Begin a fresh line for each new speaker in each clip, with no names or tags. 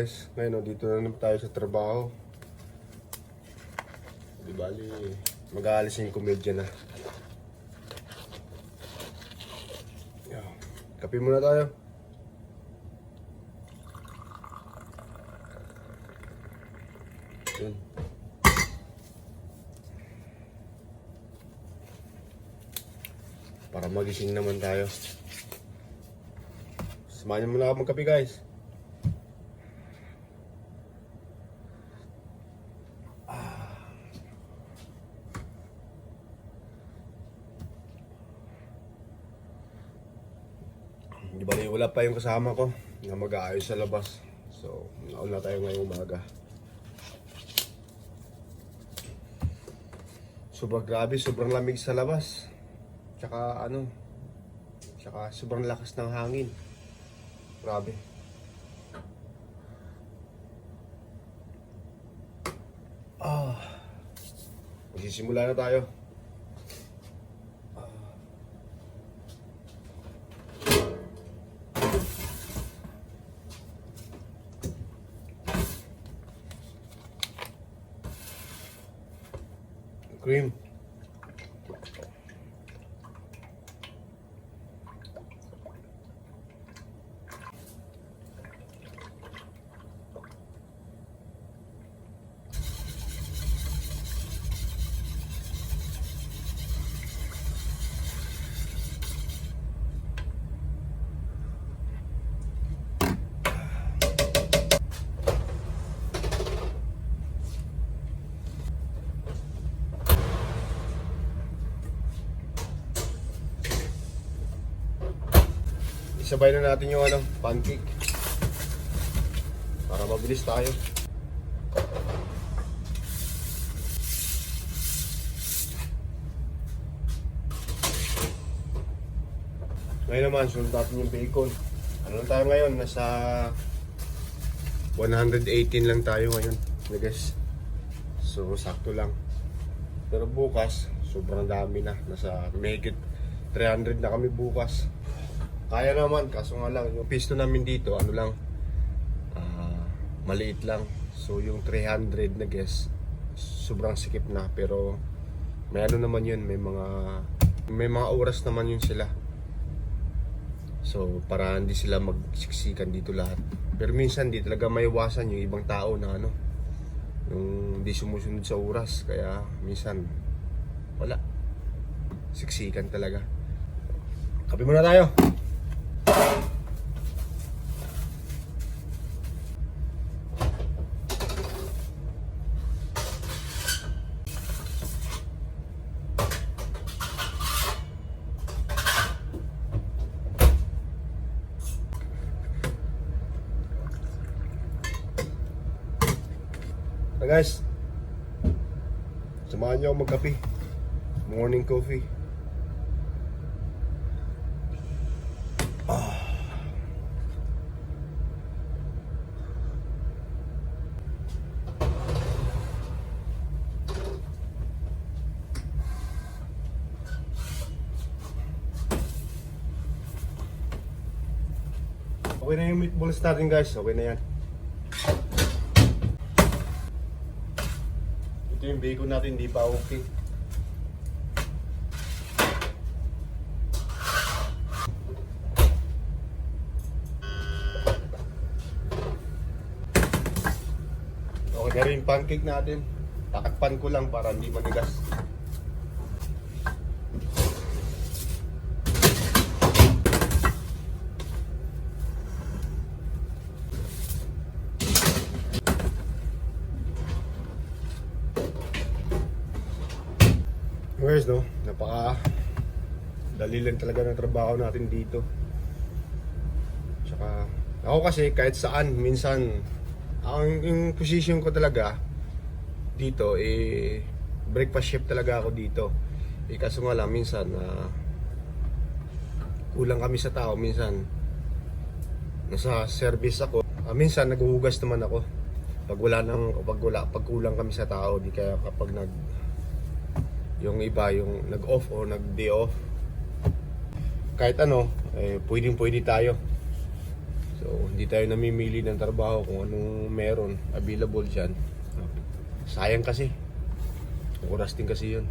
guys, ngayon dito na naman tayo sa trabaho. Di bali, mag-aalis yung komedya na. Kape muna tayo. Yun. Para magising naman tayo. Samahan niyo muna ako magkape guys. Di bali, wala pa yung kasama ko na mag-aayos sa labas. So, nauna tayo ngayong umaga. Sobrang lamig sa labas. Tsaka sobrang lakas ng hangin. Grabe. Magsisimula na tayo. Cream. Isabay na natin yung pancake para mabilis tayo. Ngayon naman, sunod natin yung bacon. Ano lang tayo ngayon? Nasa 118 lang tayo ngayon, I guess. So, sakto lang. Pero bukas, sobrang dami na. Nasa mahigit 300 na kami bukas. Kaya naman, kaso nga lang, yung pisto namin dito, maliit lang. So yung 300 na guess, sobrang sikip na. Pero may naman yun, may mga oras naman yun sila. So para hindi sila magsiksikan dito lahat. Pero minsan di talaga maiwasan yung ibang tao na yung hindi sumusunod sa oras. Kaya minsan, wala. Siksikan talaga. Kape muna tayo. Guys, samahan niyo ako magkape. Morning coffee. Okay na yung meatballs natin guys, okay na yan. Ito yung bacon natin, hindi pa okay. Okay na rin yung pancake natin. Takakpan ko lang para hindi manigas. Guys, no, napaka dali lang talaga ng trabaho natin dito. Tsaka ako kasi kahit saan minsan yung position ko talaga dito breakfast shift talaga ako dito. Kaso nga lang minsan kulang kami sa tao, minsan nasa service ako. Minsan naghuhugas naman ako pag kulang kami sa tao, di kaya kapag yung iba yung nag-off o nag-day off, kahit pwedeng tayo. So, hindi tayo namimili ng trabaho kung anong meron available dyan. Sayang kasi. Oras din kasi yun.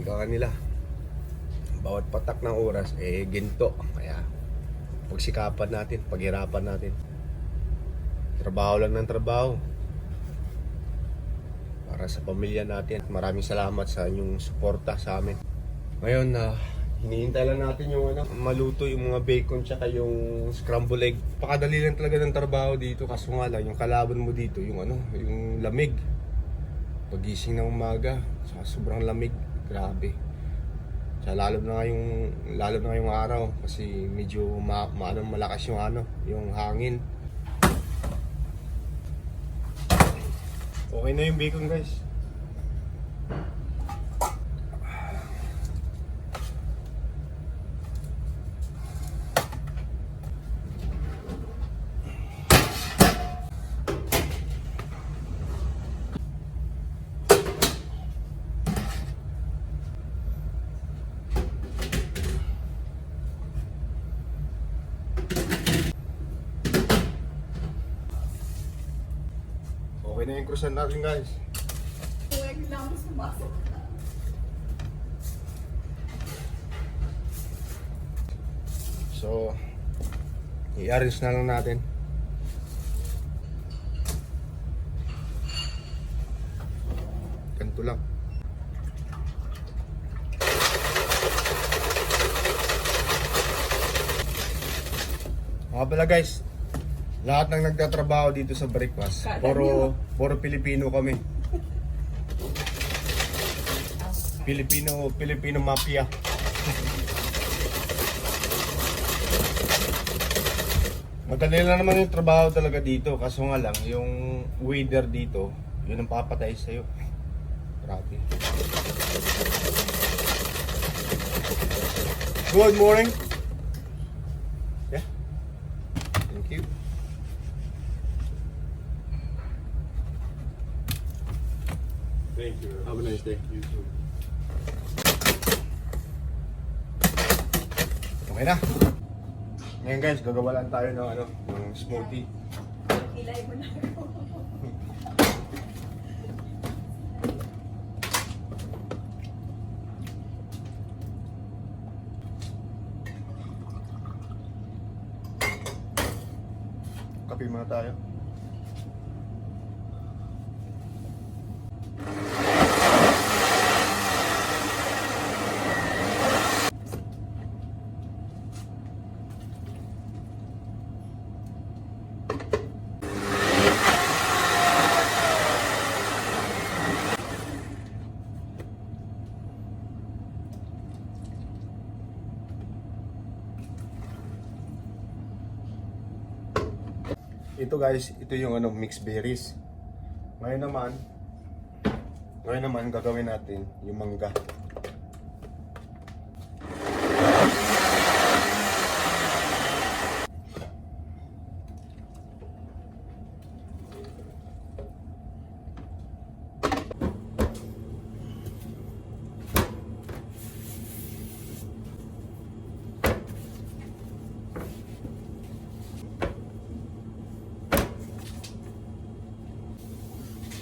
Ikaw nila. Bawat patak ng oras, ginto. Kaya, pagsikapan natin, paghirapan natin. Trabaho lang ng trabaho. Para sa pamilya natin. Maraming salamat sa inyong suporta sa amin. Ngayon, hinihintay lang natin yung maluto yung mga bacon tsaka yung scrambled egg. Pakadali lang talaga ng trabaho dito, kaso nga lang yung kalaban mo dito, yung yung lamig. Pagising ng umaga, saka sobrang lamig, grabe. Sa lalo na ngayong araw kasi medyo malakas yung hangin. Okay na yung bacon, guys. Okay na yung croissant natin, guys.
Huwag lang sumasok.
So, i-arrange na lang natin. Ganito lang. Mga pala, guys, lahat ng nagtatrabaho dito sa breakfast, puro Pilipino kami. Filipino mafia. Madali lang naman yung trabaho talaga dito, kaso nga lang yung weather dito, yun ang papatay sa'yo. Grabe. Good morning. Yeah. Thank you.
Thank you.
Have a nice day.
You too.
Okay na. Ngayon, guys, gagawa lang tayo ng smoothie.
Ilay mo na ako.
Kape muna tayo. Ito, guys, ito yung mixed berries. Ngayon naman gagawin natin yung mangga.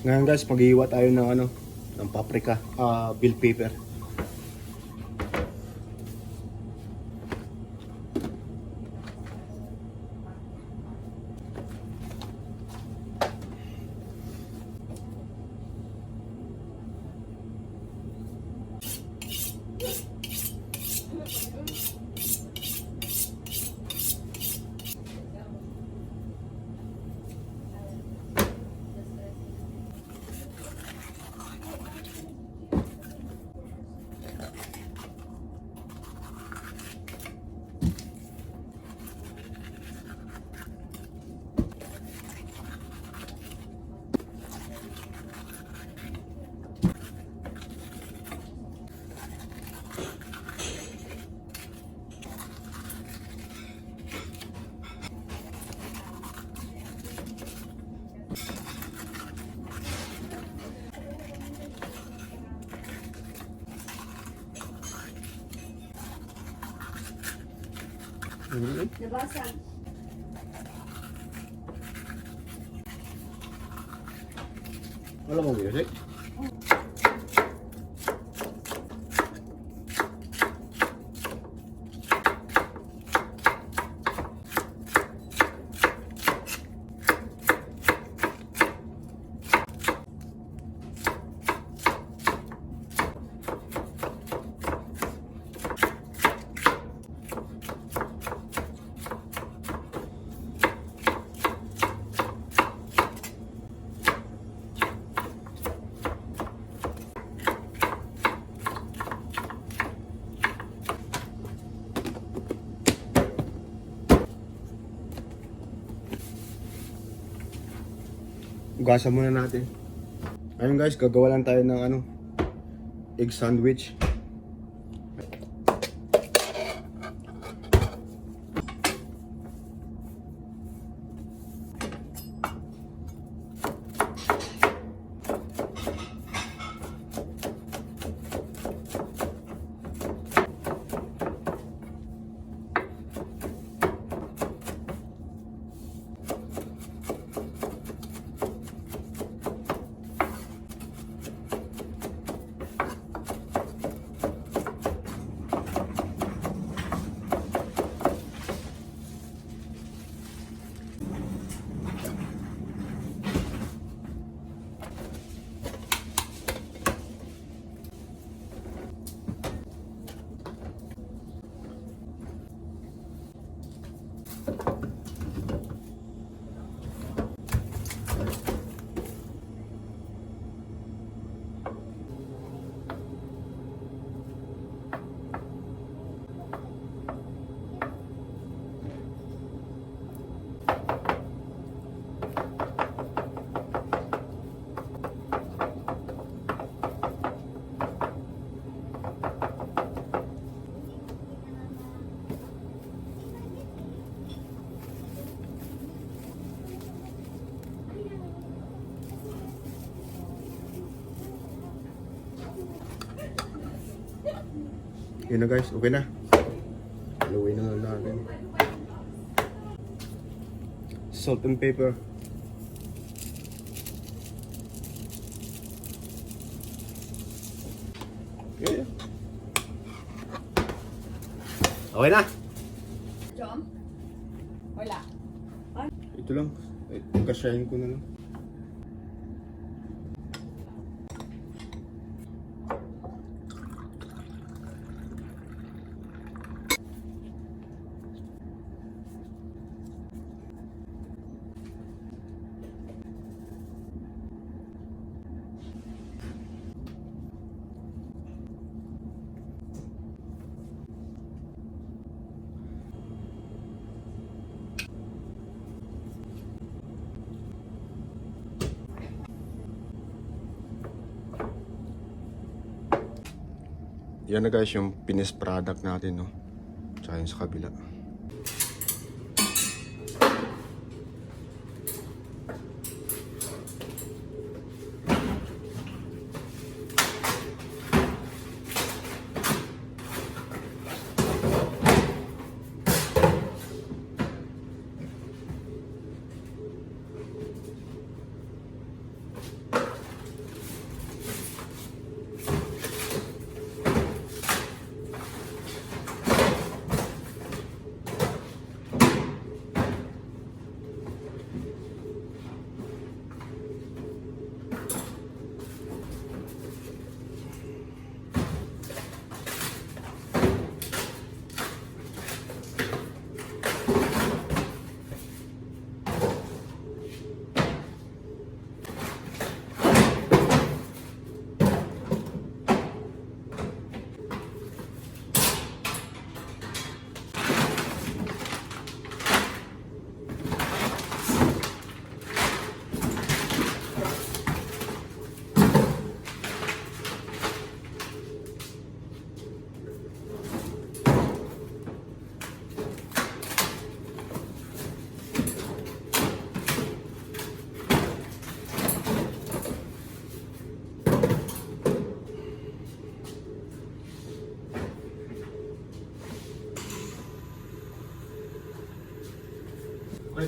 Ngayon, guys, mag-iiwa tayo ng paprika, bell pepper.
Nabasag.
Wala mo music? Ugasan muna natin. Ayun guys, gagawa lang tayo ng ano, egg sandwich. Yun na guys, okay na. Haluin na lang natin. Salt and pepper. Okay. Okay na.
John? Wala.
Ito lang. Kasyahin ko na lang. Yan na guys yung finished product natin, no? Tsaka yung sa kabila.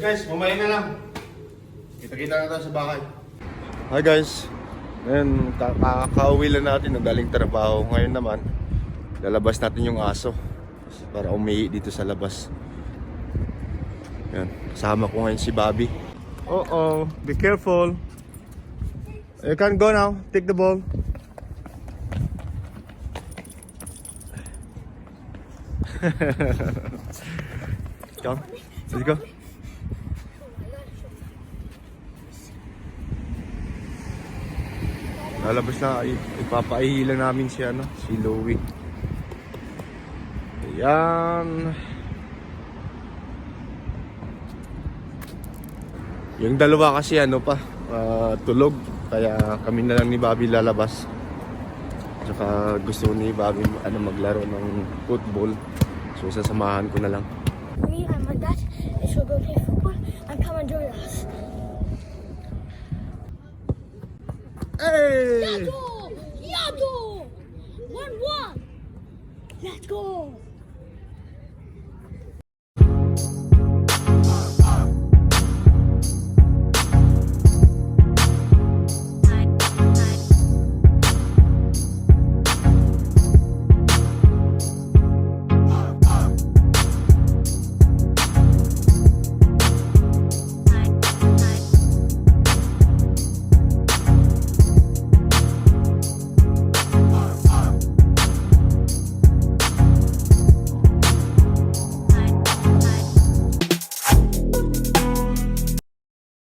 guys, mamaya na lang. Kita-kita na tayo sa bahay. Hi guys. Ngayon, kakauwi lang natin ng galing trabaho. Ngayon naman, lalabas natin yung aso para umihi dito sa labas. Yan, kasama ko ngayon si Bobby. Uh-oh, be careful. You can go now, take the ball. Come, let's go. Lalabas na, ipapaihilan namin si Louie. Ayan. Yung dalawa kasi tulog. Kaya kami na lang ni Bobby lalabas. Tsaka gusto ni Bobby maglaro ng football. So sasamahan ko na lang.
Me and my dad should go play football and come and join us.
Hey!
Yato! Yato! 1-1! Let's go!